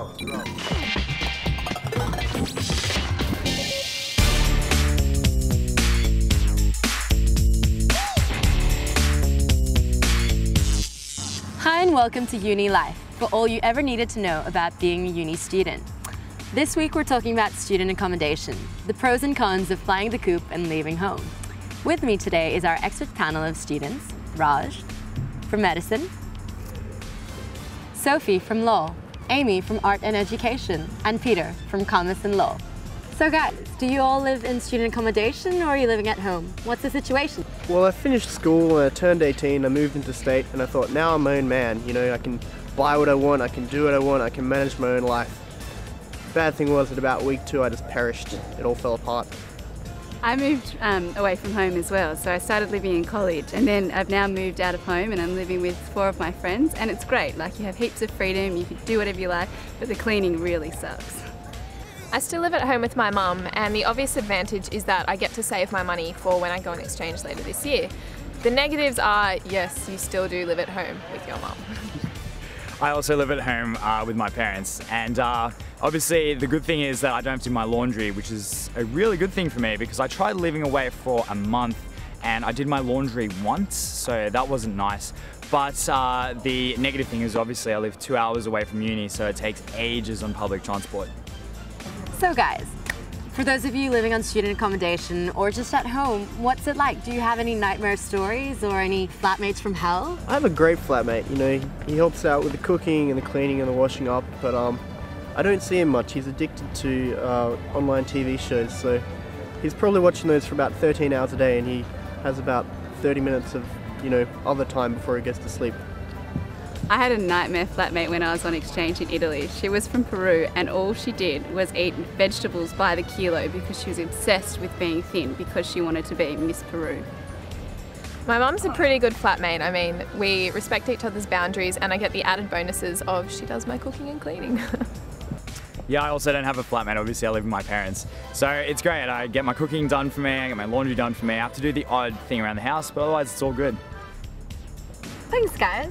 Hi and welcome to Uni Life, for all you ever needed to know about being a uni student. This week we're talking about student accommodation, the pros and cons of flying the coop and leaving home. With me today is our expert panel of students, Raj from medicine, Sophie from law, Amy from art and education, and Peter from commerce and law. So guys, do you all live in student accommodation or are you living at home? What's the situation? Well, I finished school and I turned 18, I moved into state, and I thought, now I'm my own man. You know, I can buy what I want, I can do what I want, I can manage my own life. Bad thing was that about week 2 I just perished. It all fell apart. I moved away from home as well, so I started living in college, and then I've now moved out of home and I'm living with 4 of my friends, and it's great. Like, you have heaps of freedom, you can do whatever you like, but the cleaning really sucks. I still live at home with my mum, and the obvious advantage is that I get to save my money for when I go on exchange later this year. The negatives are, yes, you still do live at home with your mum. I also live at home with my parents, and obviously the good thing is that I don't have to do my laundry, which is a really good thing for me because I tried living away for a month and I did my laundry once, so that wasn't nice. But the negative thing is obviously I live 2 hours away from uni, so it takes ages on public transport. So guys, for those of you living on student accommodation or just at home, what's it like? Do you have any nightmare stories or any flatmates from hell? I have a great flatmate, you know, he helps out with the cooking and the cleaning and the washing up, but I don't see him much. He's addicted to online TV shows, so he's probably watching those for about 13 hours a day, and he has about 30 minutes of, you know, other time before he gets to sleep. I had a nightmare flatmate when I was on exchange in Italy. She was from Peru, and all she did was eat vegetables by the kilo because she was obsessed with being thin because she wanted to be Miss Peru. My mum's a pretty good flatmate. I mean, we respect each other's boundaries, and I get the added bonuses of she does my cooking and cleaning. Yeah, I also don't have a flatmate, obviously I live with my parents. So it's great, I get my cooking done for me, I get my laundry done for me, I have to do the odd thing around the house, but otherwise it's all good. Thanks guys.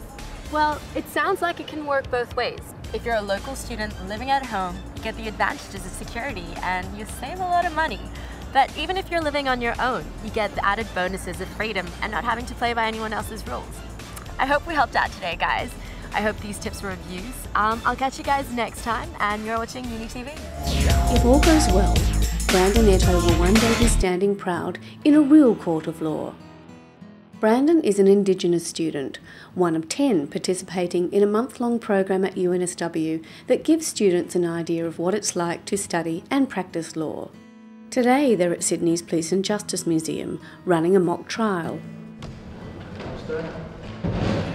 Well, it sounds like it can work both ways. If you're a local student living at home, you get the advantages of security and you save a lot of money. But even if you're living on your own, you get the added bonuses of freedom and not having to play by anyone else's rules. I hope we helped out today, guys. I hope these tips were of use. I'll catch you guys next time, and you're watching UniTV. If all goes well, Brandon Eto will one day be standing proud in a real court of law. Brandon is an Indigenous student, one of 10 participating in a month-long program at UNSW that gives students an idea of what it's like to study and practice law. Today they're at Sydney's Police and Justice Museum, running a mock trial.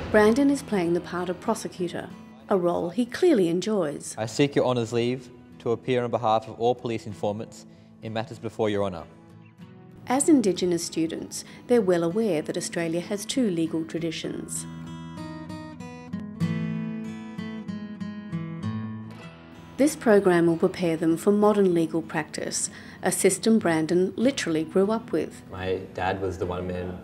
Brandon is playing the part of prosecutor, a role he clearly enjoys. I seek your Honour's leave to appear on behalf of all police informants in matters before your Honour. As Indigenous students, they're well aware that Australia has 2 legal traditions. This program will prepare them for modern legal practice, a system Brandon literally grew up with. My dad was the one-man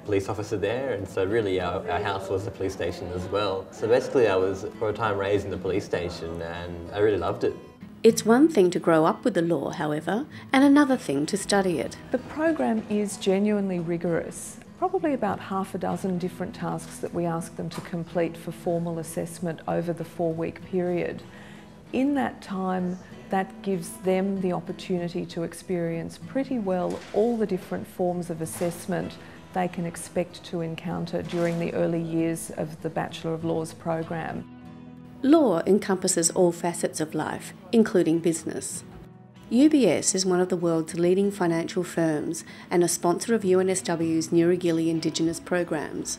police officer there, and so really our house was the police station as well. So basically I was for a time raised in the police station and I really loved it. It's one thing to grow up with the law, however, and another thing to study it. The program is genuinely rigorous. Probably about half a dozen different tasks that we ask them to complete for formal assessment over the 4-week period. In that time, that gives them the opportunity to experience pretty well all the different forms of assessment they can expect to encounter during the early years of the Bachelor of Laws program. Law encompasses all facets of life, including business. UBS is one of the world's leading financial firms and a sponsor of UNSW's Nirrigili Indigenous programs.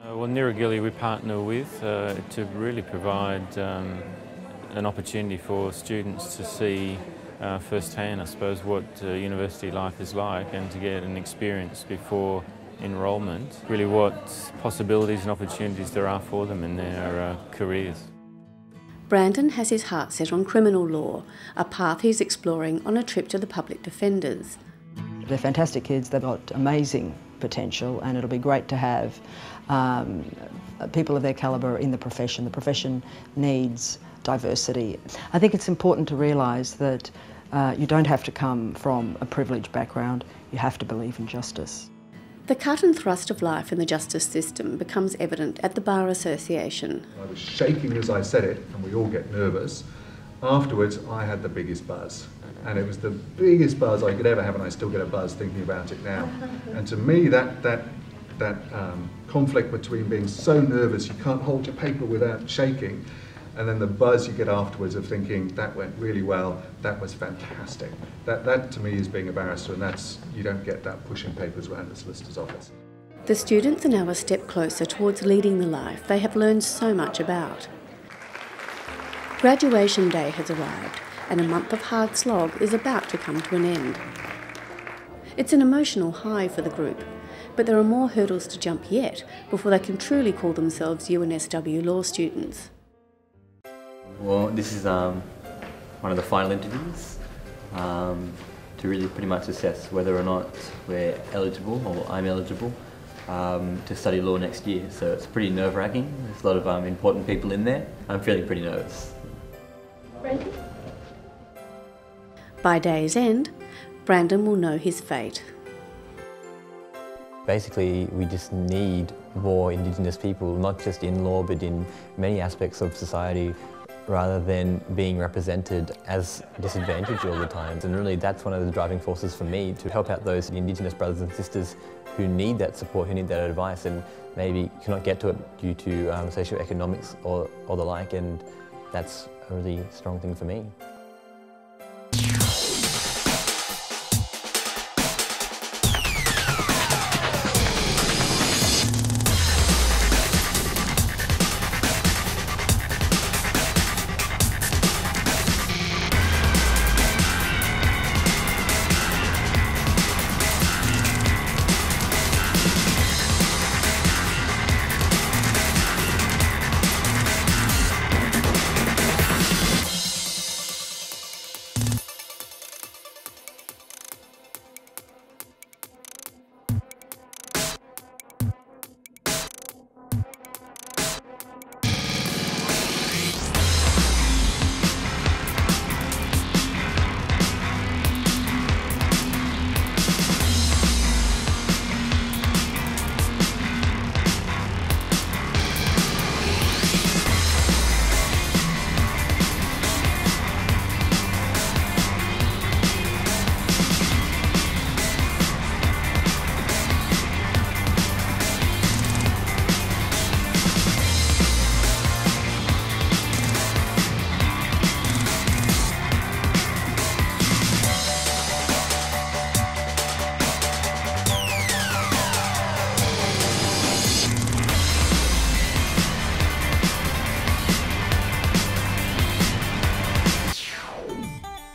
Well, Nirrigili we partner with to really provide an opportunity for students to see firsthand, I suppose, what university life is like and to get an experience before enrolment, really what possibilities and opportunities there are for them in their careers. Brandon has his heart set on criminal law, a path he's exploring on a trip to the public defenders. They're fantastic kids, they've got amazing potential, and it'll be great to have people of their calibre in the profession. The profession needs diversity. I think it's important to realise that you don't have to come from a privileged background, you have to believe in justice. The cut and thrust of life in the justice system becomes evident at the Bar Association. I was shaking as I said it, and we all get nervous. Afterwards, I had the biggest buzz. And it was the biggest buzz I could ever have, and I still get a buzz thinking about it now. And to me, that conflict between being so nervous you can't hold your paper without shaking, and then the buzz you get afterwards of thinking, that went really well, that was fantastic. That to me is being a barrister, and you don't get that pushing papers around the solicitor's office. The students are now a step closer towards leading the life they have learned so much about. Graduation day has arrived, and a month of hard slog is about to come to an end. It's an emotional high for the group, but there are more hurdles to jump yet before they can truly call themselves UNSW law students. Well, this is one of the final interviews to really pretty much assess whether or not we're eligible, or I'm eligible, to study law next year. So it's pretty nerve-wracking. There's a lot of important people in there. I'm feeling pretty nervous. By day's end, Brandon will know his fate. Basically, we just need more Indigenous people, not just in law, but in many aspects of society, rather than being represented as disadvantaged all the time. And really, that's one of the driving forces for me, to help out those Indigenous brothers and sisters who need that support, who need that advice, and maybe cannot get to it due to socio-economics or the like, and that's a really strong thing for me.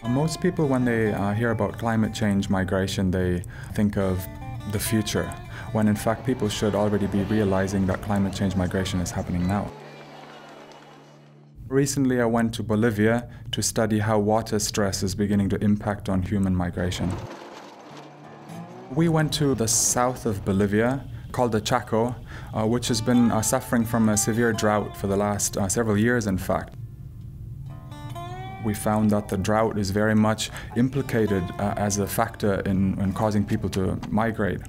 Most people, when they hear about climate change migration, they think of the future, when in fact people should already be realizing that climate change migration is happening now. Recently I went to Bolivia to study how water stress is beginning to impact on human migration. We went to the south of Bolivia, called the Chaco, which has been suffering from a severe drought for the last several years, in fact. We found that the drought is very much implicated as a factor in causing people to migrate.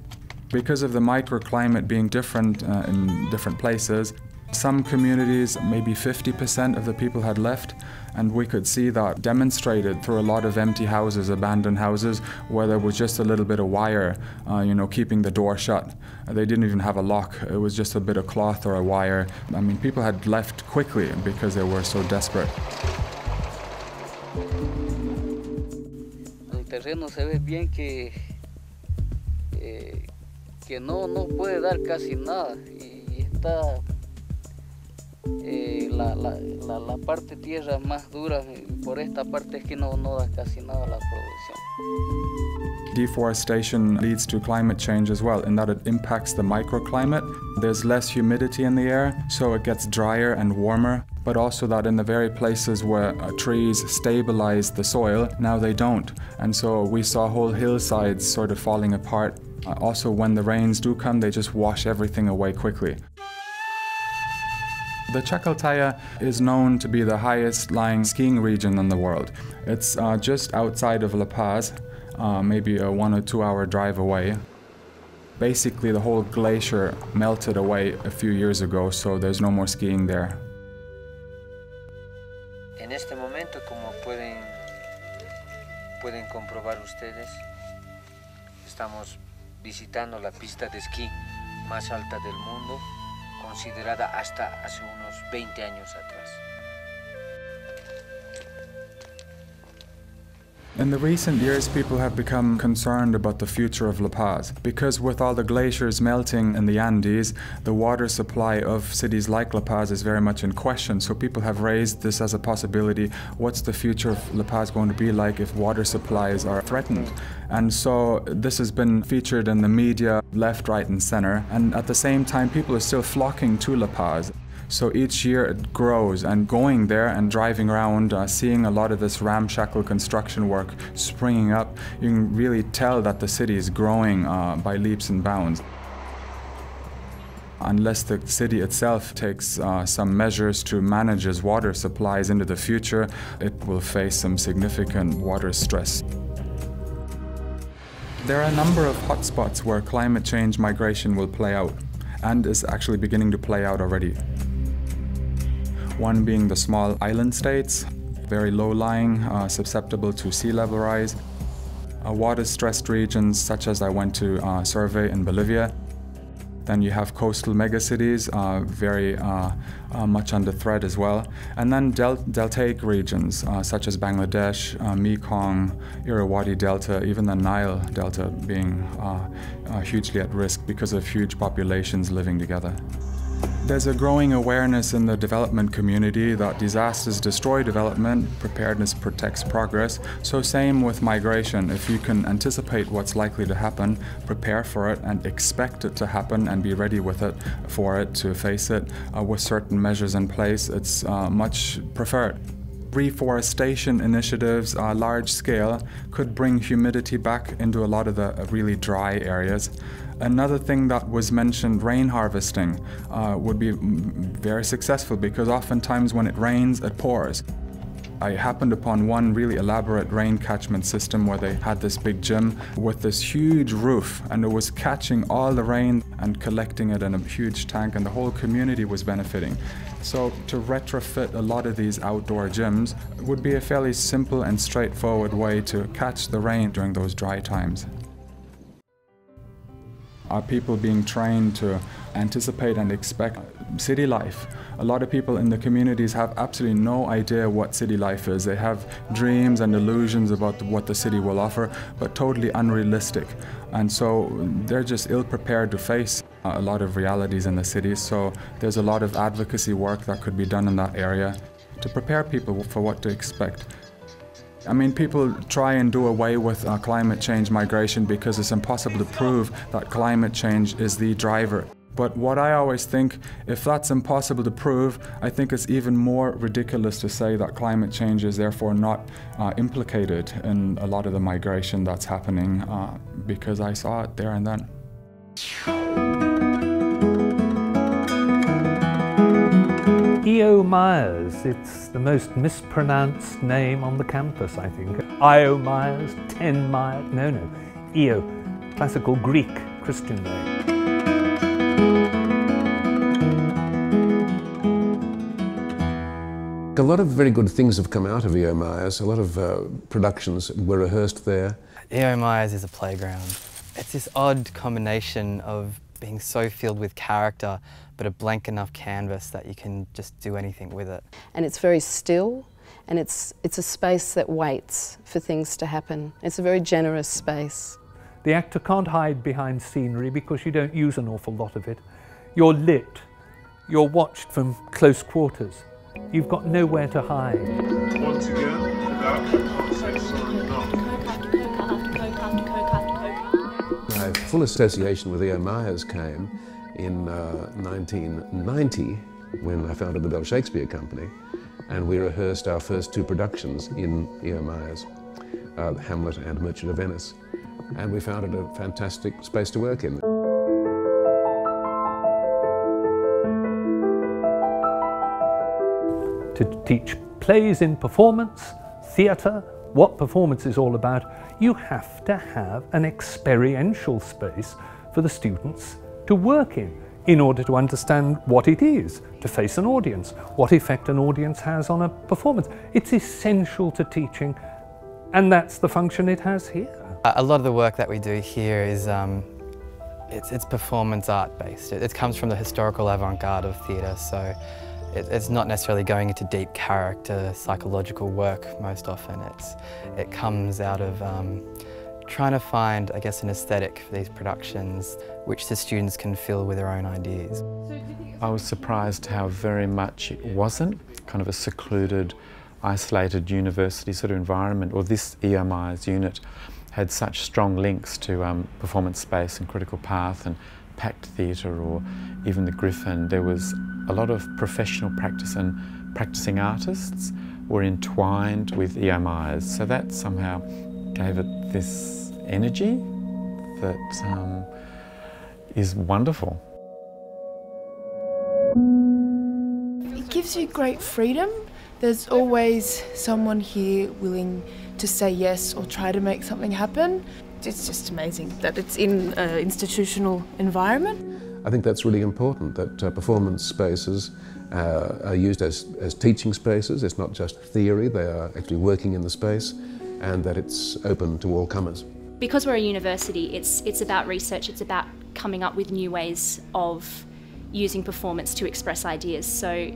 Because of the microclimate being different in different places, some communities, maybe 50% of the people had left, and we could see that demonstrated through a lot of empty houses, abandoned houses, where there was just a little bit of wire, keeping the door shut. They didn't even have a lock. It was just a bit of cloth or a wire. I mean, people had left quickly because they were so desperate. El terreno se ve bien que no puede dar casi nada, y está la parte tierra más dura, por esta parte es que no da casi nada la producción. Deforestation leads to climate change as well, in that it impacts the microclimate. There's less humidity in the air, so it gets drier and warmer, but also that in the very places where trees stabilize the soil, now they don't. And so we saw whole hillsides sort of falling apart. Also, when the rains do come, they just wash everything away quickly. The Chacaltaya is known to be the highest lying skiing region in the world. It's just outside of La Paz, maybe a 1 or 2 hour drive away. Basically, the whole glacier melted away a few years ago, so there's no more skiing there. En este momento, como pueden comprobar ustedes, estamos visitando la pista de esquí más alta del mundo, considerada hasta hace unos 20 años atrás. In the recent years, people have become concerned about the future of La Paz, because with all the glaciers melting in the Andes, the water supply of cities like La Paz is very much in question. So people have raised this as a possibility. What's the future of La Paz going to be like if water supplies are threatened? And so this has been featured in the media, left, right, and center. And at the same time, people are still flocking to La Paz. So each year it grows, and going there and driving around, seeing a lot of this ramshackle construction work springing up, you can really tell that the city is growing by leaps and bounds. Unless the city itself takes some measures to manage its water supplies into the future, it will face some significant water stress. There are a number of hotspots where climate change migration will play out, and is actually beginning to play out already. One being the small island states, very low-lying, susceptible to sea level rise. Water-stressed regions such as I went to survey in Bolivia. Then you have coastal megacities, very much under threat as well. And then deltaic regions such as Bangladesh, Mekong, Irrawaddy Delta, even the Nile Delta being hugely at risk because of huge populations living together. There's a growing awareness in the development community that disasters destroy development, preparedness protects progress. So same with migration. If you can anticipate what's likely to happen, prepare for it and expect it to happen and be ready with it, for it to face it with certain measures in place, it's much preferred. Reforestation initiatives, large scale, could bring humidity back into a lot of the really dry areas. Another thing that was mentioned, rain harvesting, would be very successful because oftentimes when it rains, it pours. I happened upon one really elaborate rain catchment system where they had this big gym with this huge roof, and it was catching all the rain and collecting it in a huge tank, and the whole community was benefiting. So to retrofit a lot of these outdoor gyms would be a fairly simple and straightforward way to catch the rain during those dry times. Are people being trained to anticipate and expect city life? A lot of people in the communities have absolutely no idea what city life is. They have dreams and illusions about what the city will offer, but totally unrealistic. And so they're just ill-prepared to face a lot of realities in the cities. So there's a lot of advocacy work that could be done in that area to prepare people for what to expect. I mean, people try and do away with climate change migration because it's impossible to prove that climate change is the driver. But what I always think, if that's impossible to prove, I think it's even more ridiculous to say that climate change is therefore not implicated in a lot of the migration that's happening, because I saw it there and then. E.O. Myers, it's the most mispronounced name on the campus, I think. I.O. Myers, 10 Myers, no, E.O., classical Greek Christian name. A lot of very good things have come out of E.O. Myers. A lot of productions were rehearsed there. E.O. Myers is a playground. It's this odd combination of being so filled with character, but a blank enough canvas that you can just do anything with it. And it's very still, and it's a space that waits for things to happen. It's a very generous space. The actor can't hide behind scenery because you don't use an awful lot of it. You're lit. You're watched from close quarters. You've got nowhere to hide. Once again, can't say sorry, My full association with E.O. Myers came in 1990 when I founded the Bell Shakespeare Company, and we rehearsed our first 2 productions in E.O. Myers, Hamlet and Merchant of Venice, and we found it a fantastic space to work in. to teach plays in performance, theatre, what performance is all about, you have to have an experiential space for the students to work in order to understand what it is to face an audience, what effect an audience has on a performance. It's essential to teaching, and that's the function it has here. A lot of the work that we do here is it's performance art based. It comes from the historical avant-garde of theatre, so it's not necessarily going into deep character psychological work most often. It comes out of trying to find, I guess, an aesthetic for these productions which the students can fill with their own ideas. I was surprised how very much it wasn't kind of a secluded, isolated university sort of environment, or this EMI's unit had such strong links to performance space and critical path and Pact Theatre or even the Griffin. There was a lot of professional practice, and practicing artists were entwined with EMIs, so that somehow gave it this energy that is wonderful. It gives you great freedom. There's always someone here willing to say yes or try to make something happen. It's just amazing that it's in an institutional environment. I think that's really important, that performance spaces are used as teaching spaces. It's not just theory, they are actually working in the space, and that it's open to all comers. Because we're a university, it's about research, it's about coming up with new ways of using performance to express ideas. So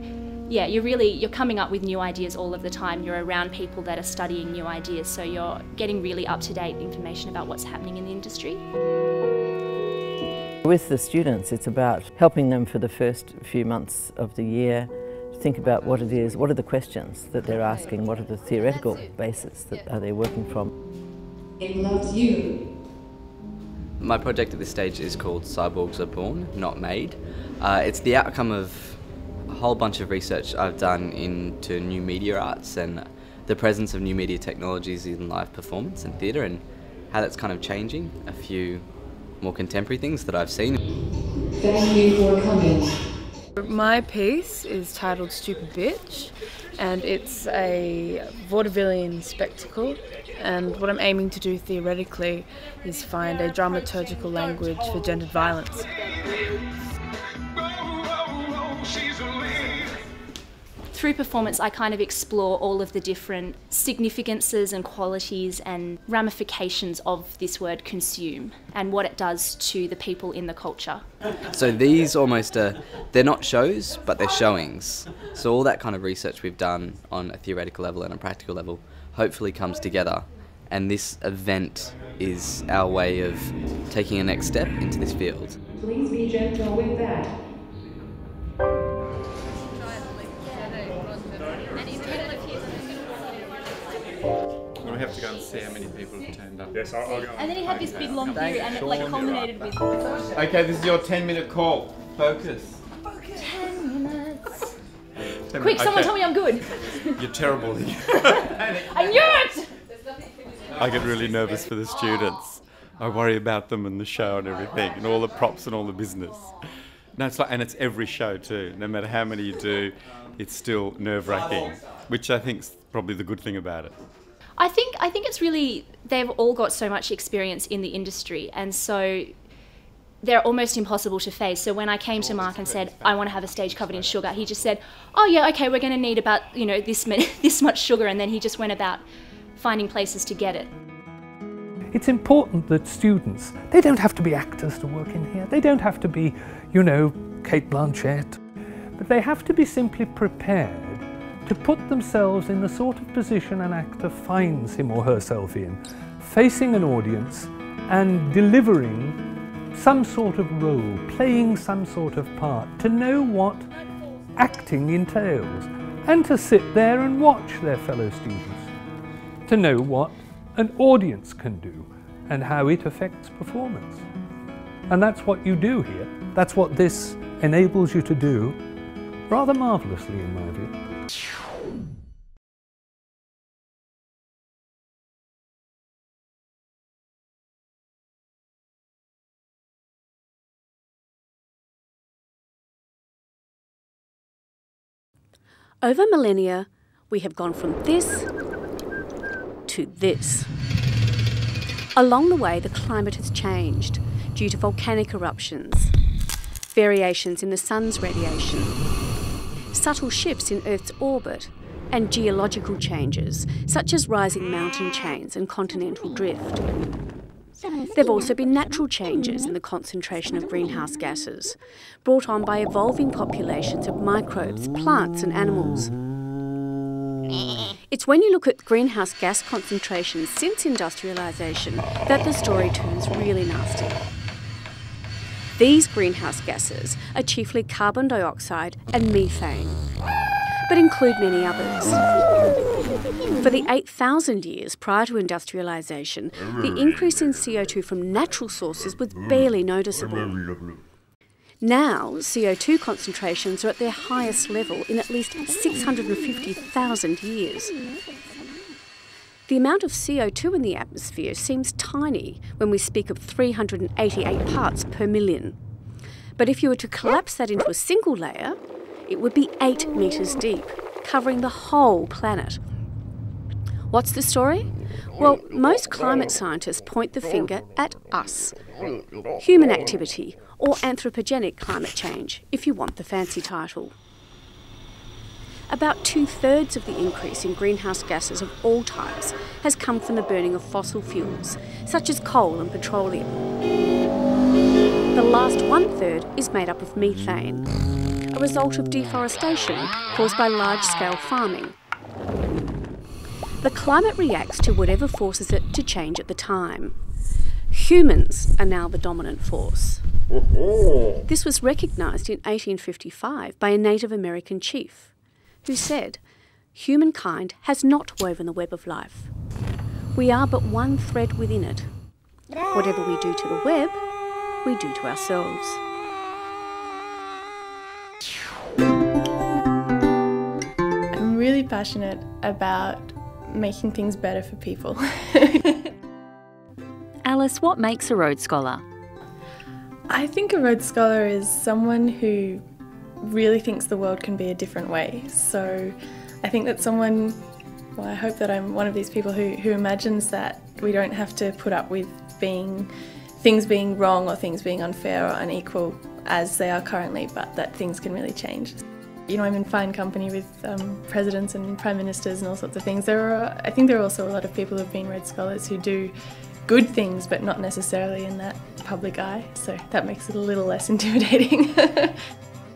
yeah, you're coming up with new ideas all of the time. You're around people that are studying new ideas, so you're getting really up-to-date information about what's happening in the industry. With the students, it's about helping them for the first few months of the year to think about what it is, what are the questions that they're asking, what are the theoretical bases that are they working from. It loves you. My project at this stage is called Cyborgs Are Born, Not Made. It's the outcome of a whole bunch of research I've done into new media arts and the presence of new media technologies in live performance and theatre and how that's kind of changing. A few more contemporary things that I've seen. Thank you for coming. My piece is titled Stupid Bitch, and it's a vaudevillian spectacle, and what I'm aiming to do theoretically is find a dramaturgical language for gendered violence. Through performance, I kind of explore all of the different significances and qualities and ramifications of this word consume and what it does to the people in the culture. So these almost they're not shows, but they're showings. So all that kind of research we've done on a theoretical level and a practical level hopefully comes together, and this event is our way of taking a next step into this field. Please be gentle with that. We have to go and see how many people have turned up. Yes, I'll go. And then he had this big long period and it like culminated with... Okay, this is your 10-minute call. Focus. 10 minutes. 10 Quick, someone okay. tell me I'm good. You're terrible. I knew it! I get really nervous for the students. I worry about them and the show and everything, and all the props and all the business. No, it's like, and it's every show too. No matter how many you do, it's still nerve-wracking, which I think is probably the good thing about it. I think it's really, they've all got so much experience in the industry, and so they're almost impossible to face. So when I came to Mark and said, I want to have a stage covered in sugar, he just said, oh yeah, okay, we're going to need about, you know, this much sugar, and then he just went about finding places to get it. It's important that students, they don't have to be actors to work in here. They don't have to be, you know, Kate Blanchett, but they have to be simply prepared to put themselves in the sort of position an actor finds him or herself in, facing an audience and delivering some sort of role, playing some sort of part, to know what acting entails, and to sit there and watch their fellow students, to know what an audience can do and how it affects performance. And that's what you do here. That's what this enables you to do, rather marvellously in my view. Over millennia, we have gone from this to this. Along the way, the climate has changed due to volcanic eruptions, variations in the sun's radiation, subtle shifts in Earth's orbit, and geological changes, such as rising mountain chains and continental drift. There have also been natural changes in the concentration of greenhouse gases, brought on by evolving populations of microbes, plants and animals. It's when you look at greenhouse gas concentrations since industrialisation that the story turns really nasty. These greenhouse gases are chiefly carbon dioxide and methane, but include many others. For the 8,000 years prior to industrialisation, the increase in CO2 from natural sources was barely noticeable. Now, CO2 concentrations are at their highest level in at least 650,000 years. The amount of CO2 in the atmosphere seems tiny when we speak of 388 parts per million. But if you were to collapse that into a single layer, it would be 8 metres deep, covering the whole planet. What's the story? Well, most climate scientists point the finger at us. Human activity, or anthropogenic climate change, if you want the fancy title. About 2/3 of the increase in greenhouse gases of all types has come from the burning of fossil fuels, such as coal and petroleum. The last 1/3 is made up of methane, a result of deforestation caused by large-scale farming. The climate reacts to whatever forces it to change at the time. Humans are now the dominant force. This was recognised in 1855 by a Native American chief, who said, "Humankind has not woven the web of life. We are but one thread within it. Whatever we do to the web, we do to ourselves." I'm really passionate about making things better for people. Alice, what makes a Rhodes Scholar? I think a Rhodes Scholar is someone who really thinks the world can be a different way. So I think that I hope that I'm one of these people who imagines that we don't have to put up with things being wrong or things being unfair or unequal as they are currently, but that things can really change. You know, I'm in fine company with presidents and prime ministers and all sorts of things. I think there are also a lot of people who have been Rhodes Scholars who do good things, but not necessarily in that public eye, so that makes it a little less intimidating.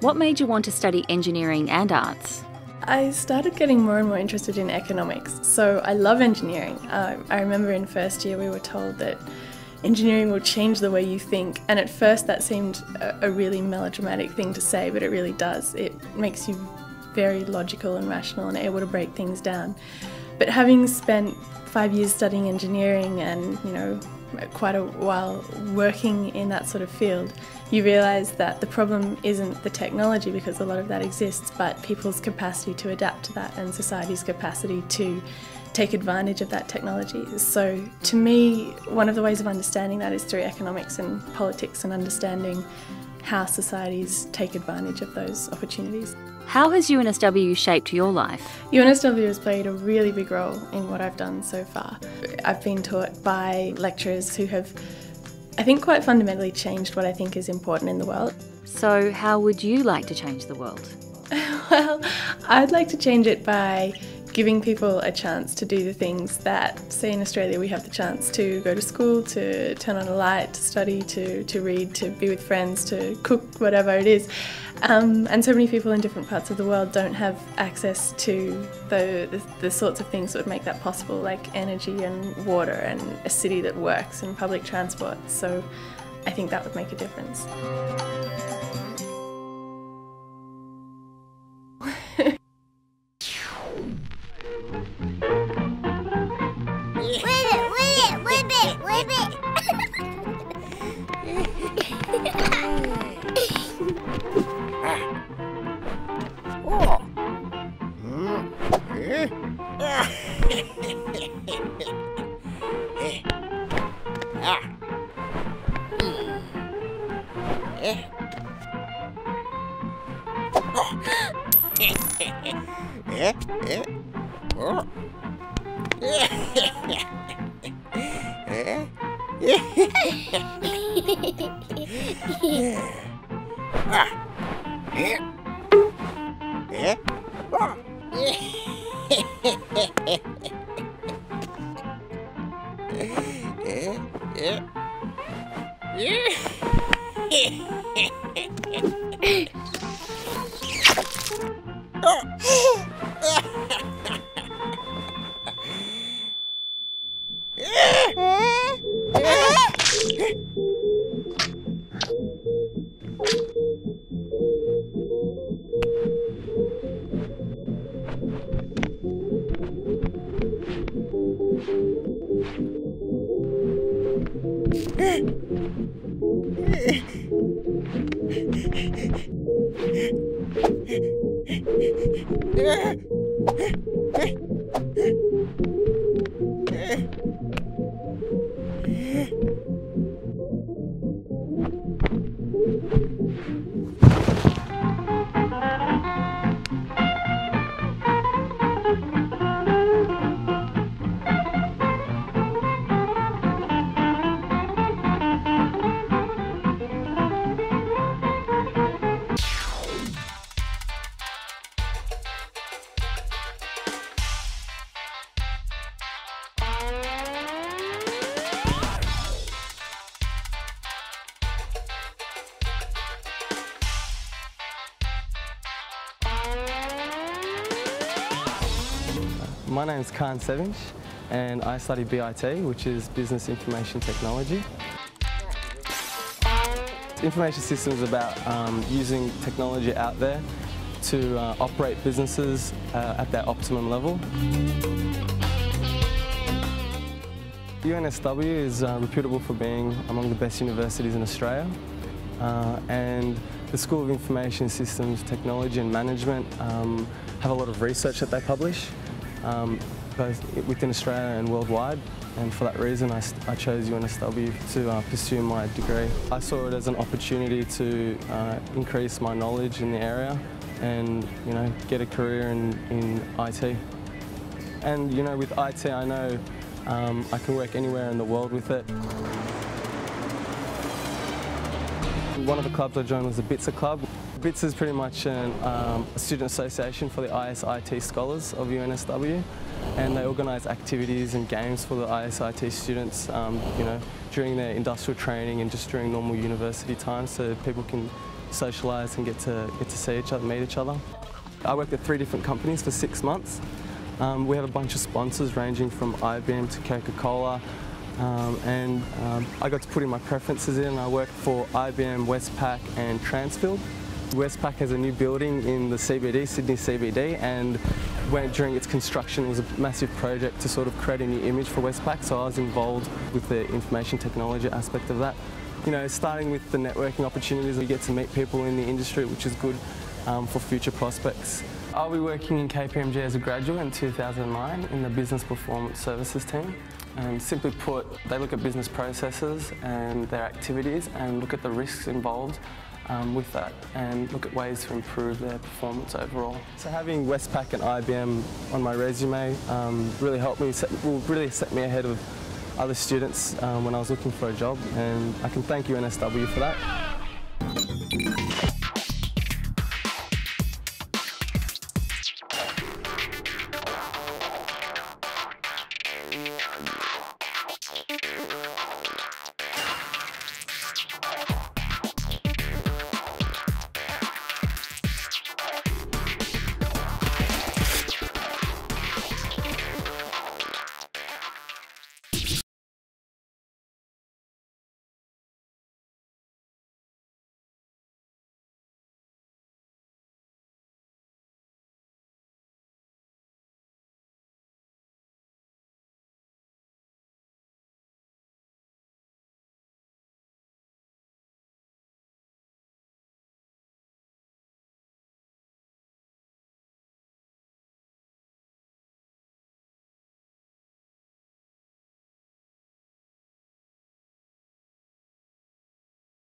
What made you want to study engineering and arts? I started getting more and more interested in economics, so I love engineering. I remember in first year we were told that engineering will change the way you think, and at first that seemed a really melodramatic thing to say, but it really does. It makes you very logical and rational and able to break things down. But having spent 5 years studying engineering and, you know, quite a while working in that sort of field, you realise that the problem isn't the technology, because a lot of that exists, but people's capacity to adapt to that and society's capacity to take advantage of that technology. So to me, one of the ways of understanding that is through economics and politics and understanding how societies take advantage of those opportunities. How has UNSW shaped your life? UNSW has played a really big role in what I've done so far. I've been taught by lecturers who have, I think, quite fundamentally changed what I think is important in the world. So how would you like to change the world? Well, I'd like to change it by giving people a chance to do the things that, say in Australia, we have the chance to go to school, to turn on a light, to study, to read, to be with friends, to cook, whatever it is. And so many people in different parts of the world don't have access to the sorts of things that would make that possible, like energy and water and a city that works and public transport. So I think that would make a difference. My name is Khan Sevinch and I study BIT, which is Business Information Technology. Information systems is about using technology out there to operate businesses at their optimum level. UNSW is reputable for being among the best universities in Australia, and the School of Information Systems Technology and Management have a lot of research that they publish, both within Australia and worldwide, and for that reason I chose UNSW to pursue my degree. I saw it as an opportunity to increase my knowledge in the area and get a career in IT. And with IT I know I can work anywhere in the world with it. One of the clubs I joined was the BITSA Club. BITSA is pretty much a student association for the ISIT scholars of UNSW, and they organise activities and games for the ISIT students during their industrial training and just during normal university time, so people can socialise and get to see each other, meet each other. I worked at 3 different companies for 6 months. We have a bunch of sponsors ranging from IBM to Coca-Cola, and I got to put in my preferences in. I worked for IBM, Westpac and Transfield. Westpac has a new building in the CBD, Sydney CBD, and during its construction it was a massive project to sort of create a new image for Westpac, so I was involved with the information technology aspect of that. Starting with the networking opportunities, we get to meet people in the industry, which is good for future prospects. I'll be working in KPMG as a graduate in 2009 in the Business Performance Services team. And simply put, they look at business processes and their activities and look at the risks involved with that and look at ways to improve their performance overall. So having Westpac and IBM on my resume really helped me, really set me ahead of other students when I was looking for a job, and I can thank UNSW for that.